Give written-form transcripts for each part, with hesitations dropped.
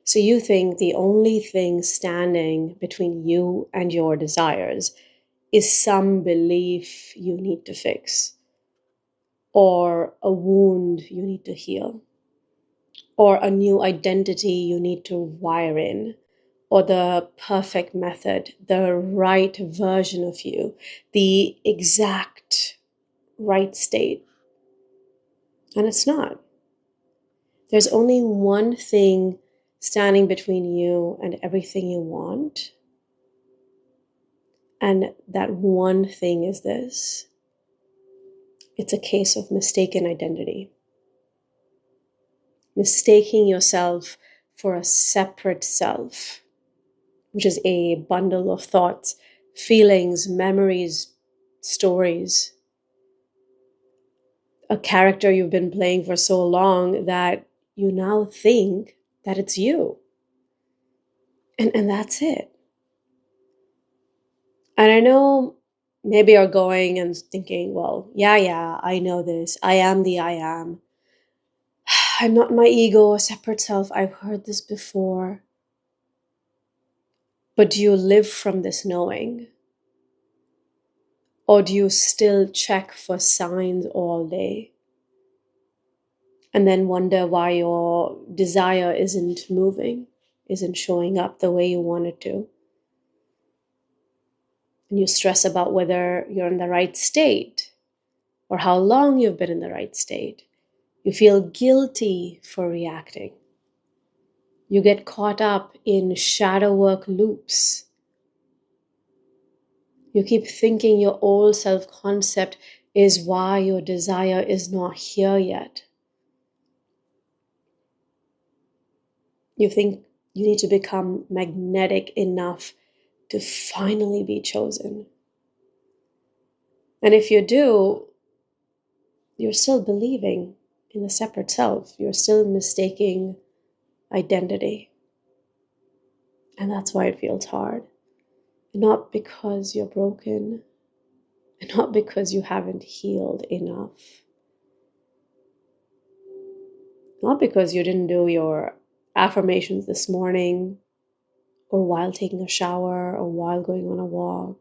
So you think the only thing standing between you and your desires is some belief you need to fix, or a wound you need to heal, or a new identity you need to wire in, or the perfect method, the right version of you, the exact right state. And it's not. There's only one thing standing between you and everything you want. And that one thing is this: it's a case of mistaken identity. Mistaking yourself for a separate self, which is a bundle of thoughts, feelings, memories, stories. A character you've been playing for so long that you now think that it's you. And that's it. And I know maybe you're going and thinking, well, yeah, I know this. I am the I am. I'm not my ego, a separate self. I've heard this before. But do you live from this knowing? Or do you still check for signs all day? And then wonder why your desire isn't moving, isn't showing up the way you want it to. And you stress about whether you're in the right state or how long you've been in the right state. You feel guilty for reacting. You get caught up in shadow work loops. You keep thinking your old self-concept is why your desire is not here yet. You think you need to become magnetic enough to finally be chosen. And if you do, you're still believing in the separate self. You're still mistaking identity. And that's why it feels hard. Not because you're broken, and not because you haven't healed enough. Not because you didn't do your affirmations this morning, or while taking a shower, or while going on a walk.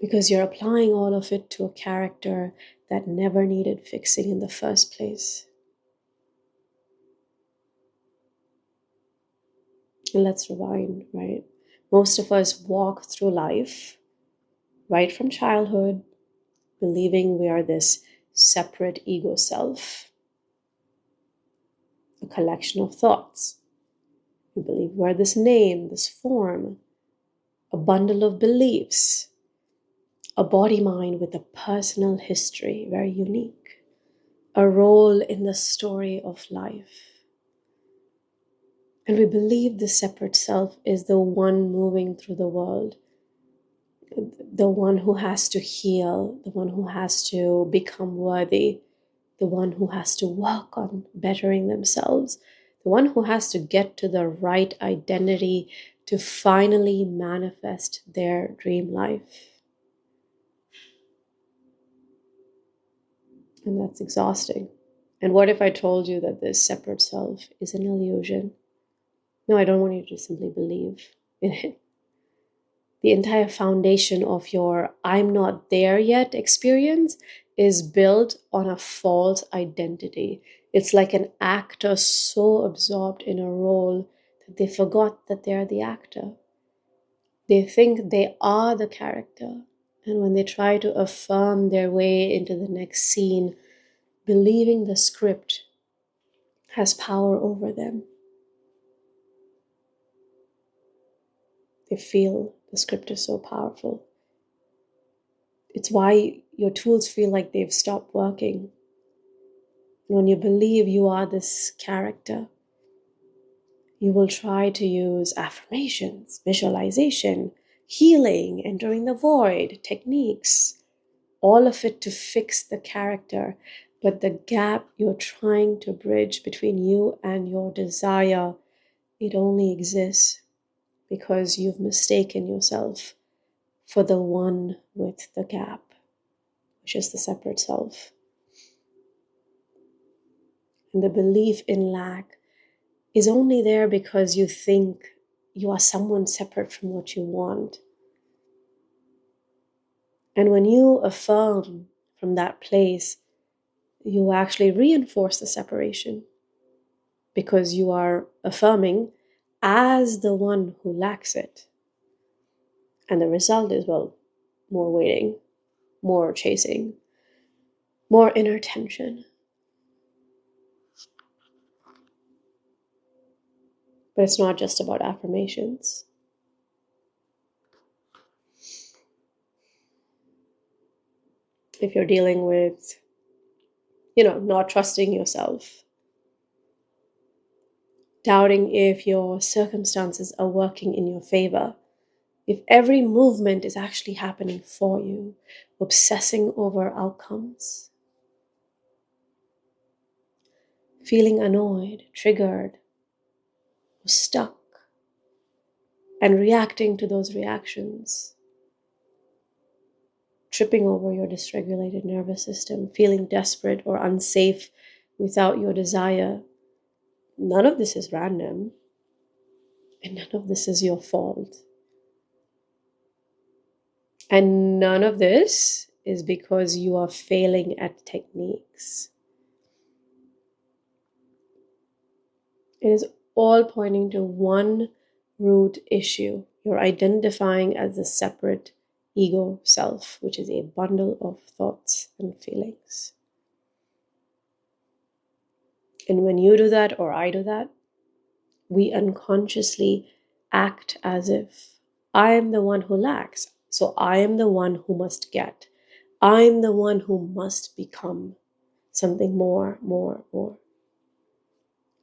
Because you're applying all of it to a character that never needed fixing in the first place. And let's rewind, right? Most of us walk through life, right from childhood, believing we are this separate ego self, a collection of thoughts. We believe we're this name, this form, a bundle of beliefs, a body-mind with a personal history, very unique, a role in the story of life. And we believe the separate self is the one moving through the world, the one who has to heal, the one who has to become worthy, the one who has to work on bettering themselves, the one who has to get to the right identity to finally manifest their dream life. And that's exhausting. And what if I told you that this separate self is an illusion? No, I don't want you to simply believe in it. The entire foundation of your I'm not there yet experience is built on a false identity. It's like an actor so absorbed in a role that they forgot that they're the actor. They think they are the character. And when they try to affirm their way into the next scene, believing the script has power over them. They feel the script is so powerful. It's why your tools feel like they've stopped working. When you believe you are this character, you will try to use affirmations, visualization, healing, entering the void, techniques, all of it to fix the character. But the gap you're trying to bridge between you and your desire, it only exists because you've mistaken yourself for the one with the gap, which is the separate self. And the belief in lack is only there because you think you are someone separate from what you want. And when you affirm from that place, you actually reinforce the separation because you are affirming as the one who lacks it. And the result is, well, more waiting, more chasing, more inner tension. But it's not just about affirmations. If you're dealing with, not trusting yourself, doubting if your circumstances are working in your favor, if every movement is actually happening for you, obsessing over outcomes, feeling annoyed, triggered, or stuck, and reacting to those reactions, tripping over your dysregulated nervous system, feeling desperate or unsafe without your desire, none of this is random, and none of this is your fault. And none of this is because you are failing at techniques. It is all pointing to one root issue. You're identifying as the separate ego self, which is a bundle of thoughts and feelings. And when you do that, or I do that, we unconsciously act as if I am the one who lacks, so I am the one who must get. I'm the one who must become something more.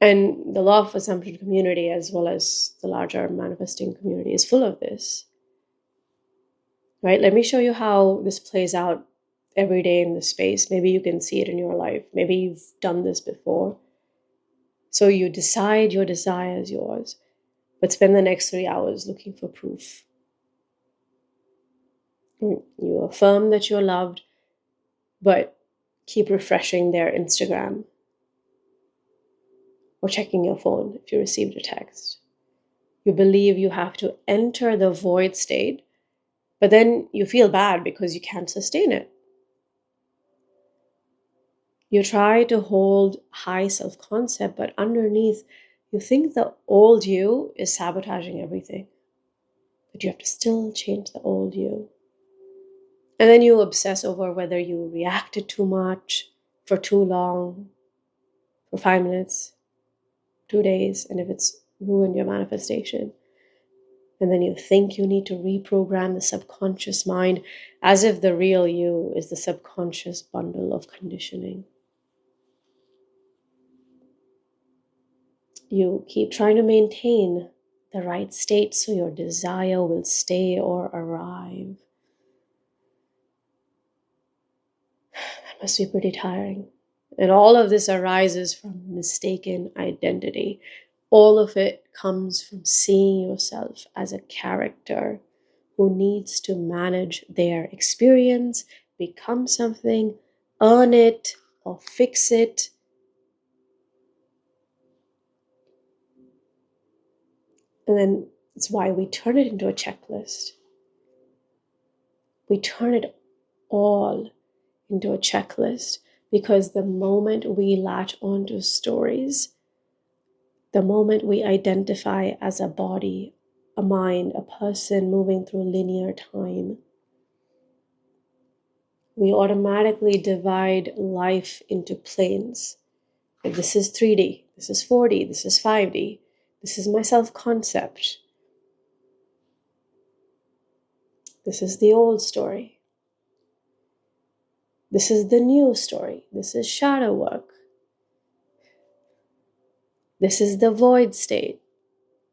And the law of assumption community, as well as the larger manifesting community, is full of this. Right? Let me show you how this plays out every day in this space. Maybe you can see it in your life. Maybe you've done this before. So you decide your desire is yours, but spend the next 3 hours looking for proof. You affirm that you're loved, but keep refreshing their Instagram or checking your phone if you received a text. You believe you have to enter the void state, but then you feel bad because you can't sustain it. You try to hold high self-concept, but underneath, you think the old you is sabotaging everything. But you have to still change the old you. And then you obsess over whether you reacted too much, for too long, for 5 minutes, 2 days, and if it's ruined your manifestation. And then you think you need to reprogram the subconscious mind as if the real you is the subconscious bundle of conditioning. You keep trying to maintain the right state so your desire will stay or arrive. That must be pretty tiring. And all of this arises from mistaken identity. All of it comes from seeing yourself as a character who needs to manage their experience, become something, earn it, or fix it. And then it's why we turn it into a checklist. We turn it all into a checklist because the moment we latch onto stories, the moment we identify as a body, a mind, a person moving through linear time, we automatically divide life into planes. If this is 3D, this is 4D, this is 5D, this is my self-concept. This is the old story. This is the new story. This is shadow work. This is the void state.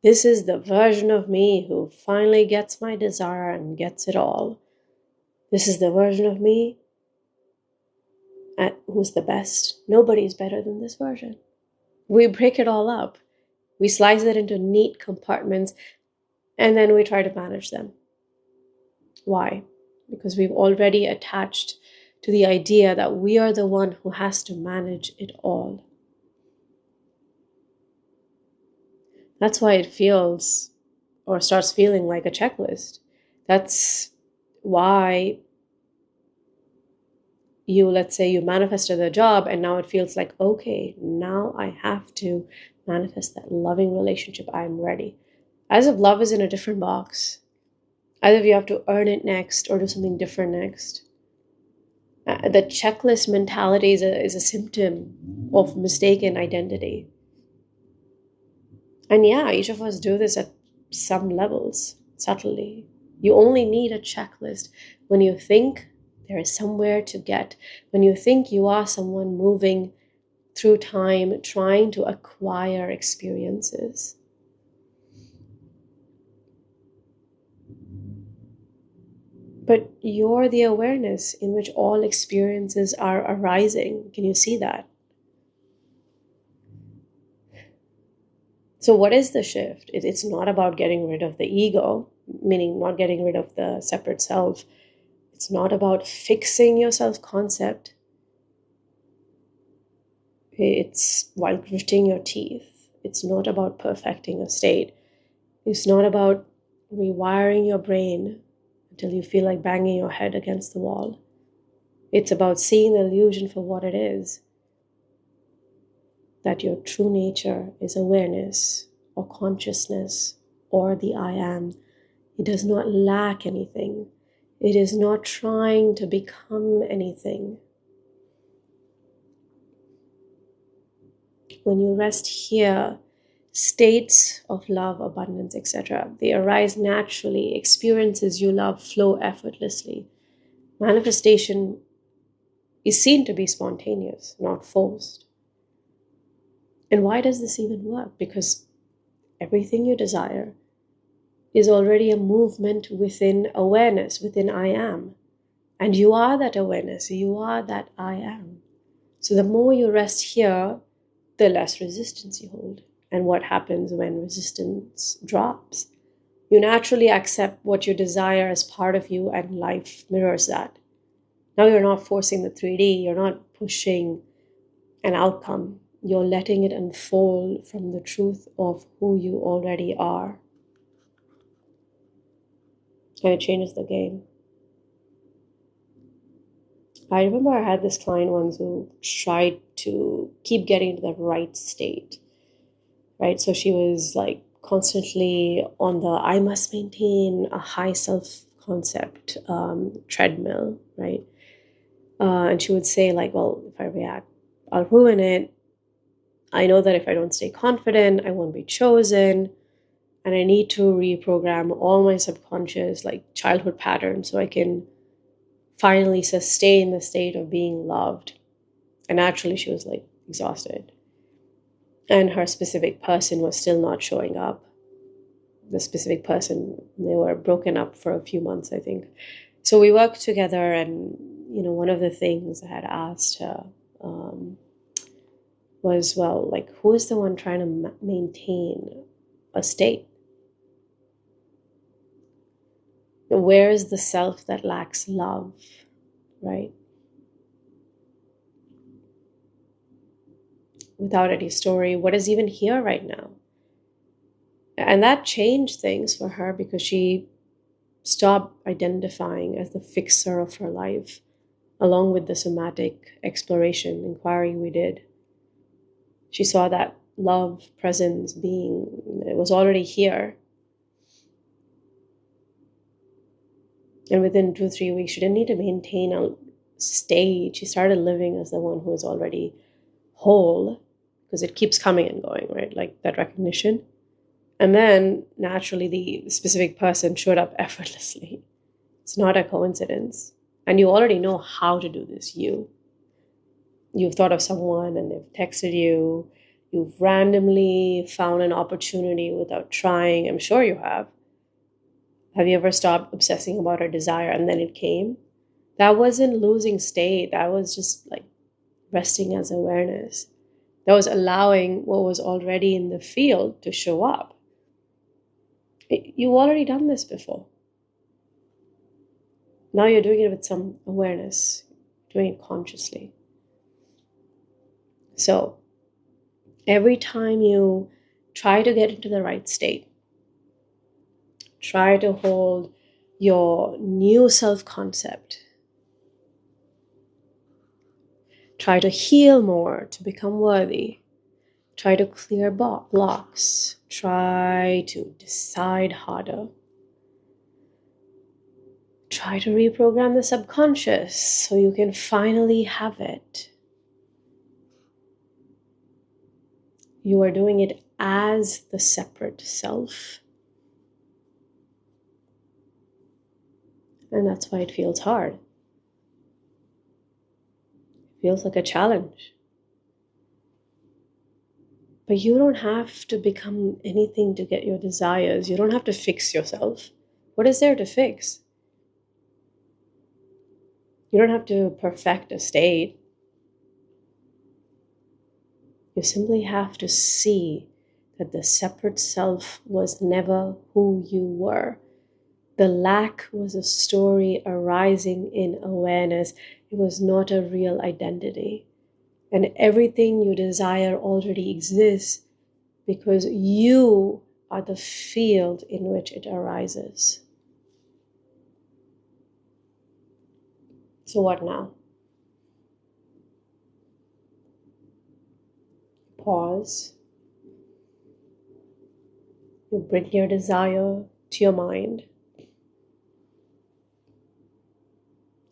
This is the version of me who finally gets my desire and gets it all. This is the version of me who's the best. Nobody's better than this version. We break it all up. We slice it into neat compartments and then we try to manage them. Why? Because we've already attached to the idea that we are the one who has to manage it all. That's why it feels or starts feeling like a checklist. That's why let's say you manifested the job and now it feels like, okay, now I have to manifest that loving relationship. I'm ready. As if love is in a different box. As if you have to earn it next or do something different next. The checklist mentality is a symptom of mistaken identity. And yeah, each of us do this at some levels, subtly. You only need a checklist when you think there is somewhere to get, when you think you are someone moving through time, trying to acquire experiences. But you're the awareness in which all experiences are arising. Can you see that? So, what is the shift? It's not about getting rid of the ego, meaning not getting rid of the separate self. It's not about fixing your self concept. It's while gritting your teeth. It's not about perfecting a state. It's not about rewiring your brain until you feel like banging your head against the wall. It's about seeing the illusion for what it is. That your true nature is awareness or consciousness or the I am. It does not lack anything. It is not trying to become anything. When you rest here, states of love, abundance, etc., they arise naturally. Experiences you love flow effortlessly. Manifestation is seen to be spontaneous, not forced. And why does this even work? Because everything you desire is already a movement within awareness, within I am. And you are that awareness, you are that I am. So the more you rest here, the less resistance you hold. And what happens when resistance drops? You naturally accept what you desire as part of you, and life mirrors that. Now you're not forcing the 3D, you're not pushing an outcome. You're letting it unfold from the truth of who you already are. And it changes the game. I remember I had this client once who tried to keep getting to the right state, right? So she was like constantly on the I must maintain a high self-concept treadmill, right? And she would say like, well, if I react, I'll ruin it. I know that if I don't stay confident, I won't be chosen. And I need to reprogram all my subconscious, like childhood patterns, so I can finally sustain the state of being loved. And actually, she was like exhausted. And her specific person was still not showing up. The specific person, they were broken up for a few months, I think. So we worked together, and one of the things I had asked her was, well, like, who is the one trying to maintain a state? Where is the self that lacks love, right? Without any story, what is even here right now? And that changed things for her because she stopped identifying as the fixer of her life, along with the somatic exploration, inquiry we did. She saw that love, presence, being, it was already here. And within 2-3 weeks, she didn't need to maintain a state. She started living as the one who is already whole, because it keeps coming and going, right? Like that recognition. And then naturally, the specific person showed up effortlessly. It's not a coincidence. And you already know how to do this. You've thought of someone and they've texted you. You've randomly found an opportunity without trying. I'm sure you have. Have you ever stopped obsessing about a desire and then it came? That wasn't losing state. That was just like resting as awareness. That was allowing what was already in the field to show up. You've already done this before. Now you're doing it with some awareness, doing it consciously. So every time you Try to get into the right state. Try to hold your new self-concept. Try to heal more to become worthy. Try to clear blocks. Try to decide harder. Try to reprogram the subconscious so you can finally have it. You are doing it as the separate self. And that's why it feels hard. It feels like a challenge. But you don't have to become anything to get your desires. You don't have to fix yourself. What is there to fix? You don't have to perfect a state. You simply have to see that the separate self was never who you were. The lack was a story arising in awareness. It was not a real identity. And everything you desire already exists because you are the field in which it arises. So what now? Pause. You bring your desire to your mind.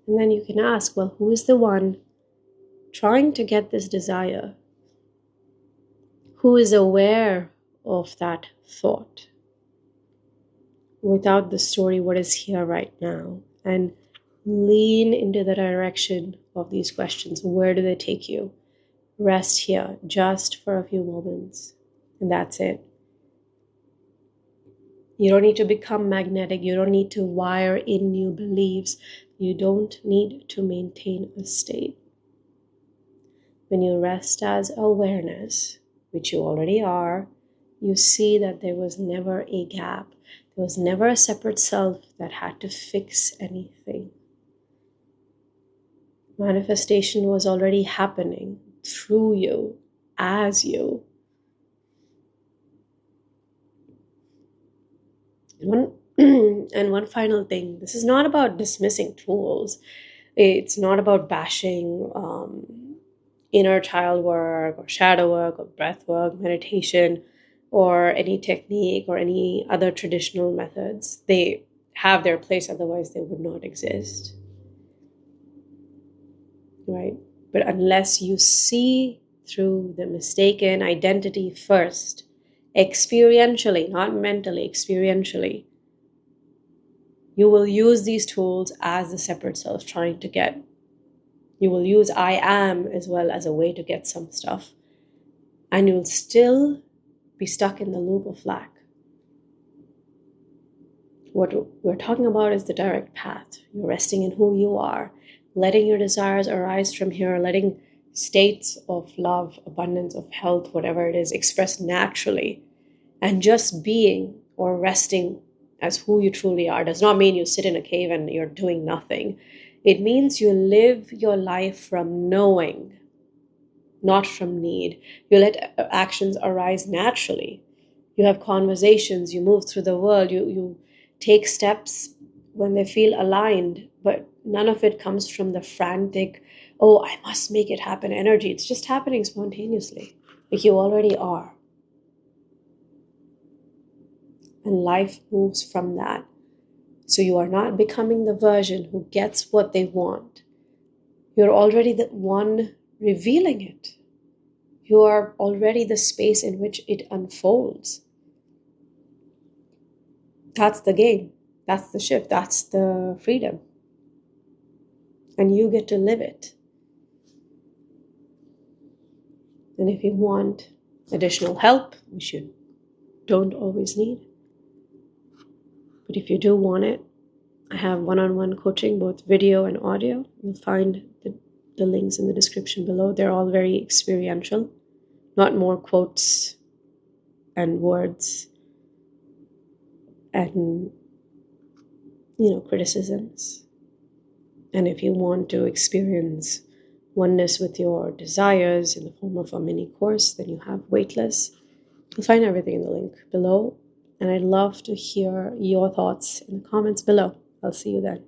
And then you can ask, well, who is the one trying to get this desire? Who is aware of that thought? Without the story, what is here right now? And lean into the direction of these questions. Where do they take you? Rest here just for a few moments. And that's it. You don't need to become magnetic. You don't need to wire in new beliefs. You don't need to maintain a state. When you rest as awareness, which you already are, you see that there was never a gap. There was never a separate self that had to fix anything. Manifestation was already happening through you, as you. And one final thing, this is not about dismissing tools. It's not about bashing inner child work or shadow work or breath work, meditation, or any technique or any other traditional methods. They have their place, otherwise they would not exist. Right? But unless you see through the mistaken identity first, experientially, not mentally, experientially, you will use these tools as the separate self trying to get. You will use I am as well as a way to get some stuff. And you'll still be stuck in the loop of lack. What we're talking about is the direct path. You're resting in who you are, letting your desires arise from here, letting states of love, abundance, of health, whatever it is, express naturally. And just being or resting as who you truly are does not mean you sit in a cave and you're doing nothing. It means you live your life from knowing, not from need. You let actions arise naturally. You have conversations, you move through the world, you take steps when they feel aligned, but none of it comes from the frantic, oh, I must make it happen energy. It's just happening spontaneously, like you already are. And life moves from that. So you are not becoming the version who gets what they want. You're already the one revealing it. You are already the space in which it unfolds. That's the game. That's the shift. That's the freedom. And you get to live it. And if you want additional help, which you don't always need, but if you do want it, I have one-on-one coaching, both video and audio. You'll find the links in the description below. They're all very experiential, not more quotes and words and, criticisms. And if you want to experience oneness with your desires in the form of a mini course, then you have Weightless You'll find everything in the link below, and I'd love to hear your thoughts in the comments below. I'll see you then.